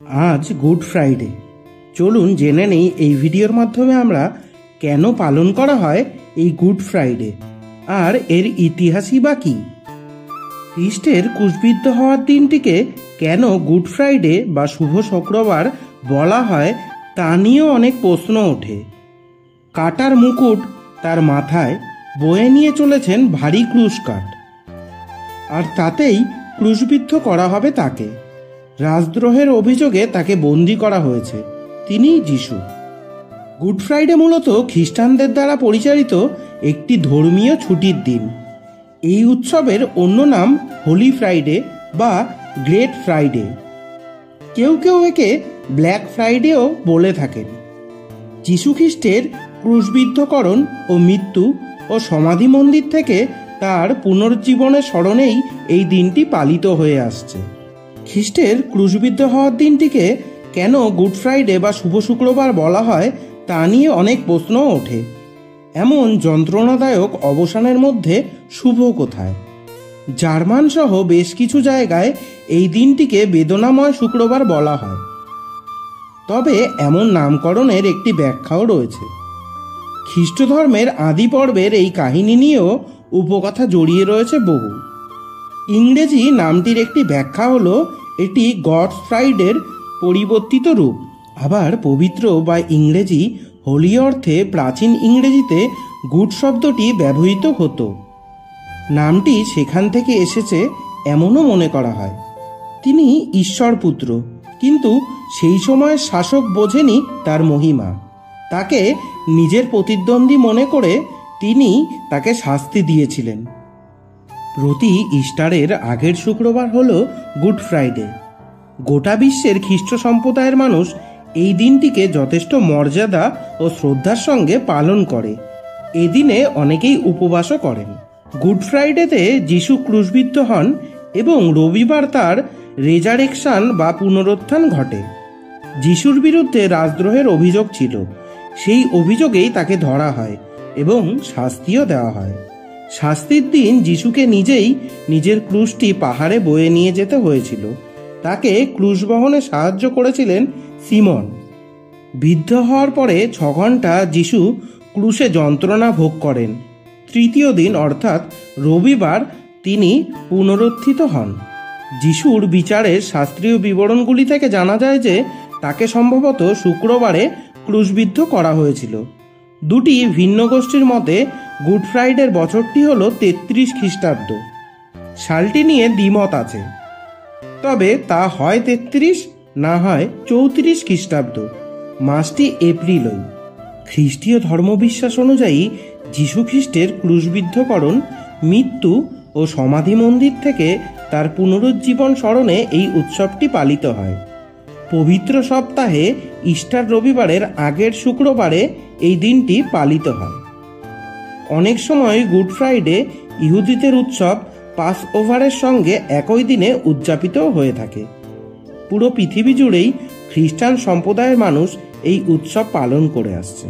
আজ good Friday. চলুন জেনে নেই এই ভিডিওর মাধ্যমে আমরা কেন পালন করা হয় এই গুড ফ্রাইডে আর এর ইতিহাসই বা কী। খ্রিস্টের ক্রুশবিদ্ধ হওয়ার দিনটিকে কেন গুড ফ্রাইডে বা শুভ শুক্রবার বলা হয় তা নিয়েও অনেক প্রশ্ন ওঠে। কাটার মুকুট তার মাথায় বয়ে নিয়ে চলেছেন ভারী ক্রুশ কাঠ, আর তাতেই ক্রুশবিদ্ধ করা হবে তাকে। রাজদ্রোহের অভিযোগে তাকে বন্দি করা হয়েছে, তিনিই যিশু। গুড ফ্রাইডে মূলত খ্রিস্টানদের দ্বারা পরিচালিত একটি ধর্মীয় ছুটির দিন। এই উৎসবের অন্য নাম হোলি ফ্রাইডে বা গ্রেট ফ্রাইডে। কেউ কেউ একে ব্ল্যাক ফ্রাইডেও বলে থাকেন। যিশু খ্রিস্টের ক্রুশবিদ্ধকরণ ও মৃত্যু ও সমাধি মন্দির থেকে তার পুনরুজ্জীবনের স্মরণেই এই দিনটি পালিত হয়ে আসছে। খ্রিস্টের ক্রুশবিদ্ধ হওয়ার দিনটিকে কেন গুড ফ্রাইডে বা শুভ শুক্রবার বলা হয় তা নিয়ে অনেক প্রশ্ন ওঠে। এমন যন্ত্রণাদায়ক অবসানের মধ্যে শুভ কোথায়? জার্মান সহ বেশ কিছু জায়গায় এই দিনটিকে বেদনাময় শুক্রবার বলা হয়। তবে এমন নামকরণের একটি ব্যাখ্যাও রয়েছে। খ্রিস্ট ধর্মের আদি পর্বের এই কাহিনী নিয়েও উপকথা জড়িয়ে রয়েছে বহু। ইংরেজি নামটির একটি ব্যাখ্যা হলো এটি গড ফ্রাইডের পরিবর্তিত রূপ। আবার পবিত্র বা ইংরেজি হোলি অর্থে প্রাচীন ইংরেজিতে গুড শব্দটি ব্যবহৃত হতো। নামটি সেখান থেকে এসেছে এমনও মনে করা হয়। তিনি ঈশ্বর পুত্র, কিন্তু সেই সময়ের শাসক বোঝেনি তার মহিমা। তাকে নিজের প্রতিদ্বন্দ্বী মনে করে তিনি তাকে শাস্তি দিয়েছিলেন। প্রতি ইস্টারের আগের শুক্রবার হল গুড ফ্রাইডে। গোটা বিশ্বের খ্রিস্ট সম্প্রদায়ের মানুষ এই দিনটিকে যথেষ্ট মর্যাদা ও শ্রদ্ধার সঙ্গে পালন করে। এদিনে অনেকেই উপবাসও করেন। গুড ফ্রাইডেতে যিশু ক্রুশবিদ্ধ হন এবং রবিবার তার রেজারেকশন বা পুনরুত্থান ঘটে। যিশুর বিরুদ্ধে রাজদ্রোহের অভিযোগ ছিল, সেই অভিযোগেই তাকে ধরা হয় এবং শাস্তিও দেওয়া হয়। শাস্তির দিন যিশুকে নিজেই নিজের ক্রুশটি পাহাড়ে বয়ে নিয়ে যেতে হয়েছিল। তাকে ক্রুশ বহনে সাহায্য করেছিলেন সিমন। বিদ্ধ হওয়ার পরে 6 ঘন্টা যিশু ক্রুশে যন্ত্রণা ভোগ করেন। তৃতীয় দিন অর্থাৎ রবিবার তিনি পুনরুত্থিত হন। যিশুর বিচারের শাস্ত্রীয় বিবরণগুলি থেকে জানা যায় যে তাকে সম্ভবত শুক্রবারে ক্রুশবিদ্ধ করা হয়েছিল। দুটি ভিন্ন গোষ্ঠীর মতে গুড ফ্রাইডের বছরটি হল 33 খ্রিস্টাব্দ। সালটি নিয়ে দ্বিমত আছে, তবে তা হয় 33 না হয় 34 খ্রিস্টাব্দ। মাসটি এপ্রিলই। খ্রিস্টীয় ধর্মবিশ্বাস অনুযায়ী যিশু খ্রিস্টের ক্রুশবিদ্ধকরণ, মৃত্যু ও সমাধি মন্দির থেকে তার পুনরুজ্জীবন স্মরণে এই উৎসবটি পালিত হয়। পবিত্র সপ্তাহে ইস্টার রবিবারের আগের শুক্রবারে এই দিনটি পালিত হয়। অনেক সময় গুড ফ্রাইডে ইহুদিদের উৎসব পাস ওভারের সঙ্গে একই দিনে উদযাপিত হয়ে থাকে। পুরো পৃথিবী জুড়েই খ্রিস্টান সম্প্রদায়ের মানুষ এই উৎসব পালন করে আসছে।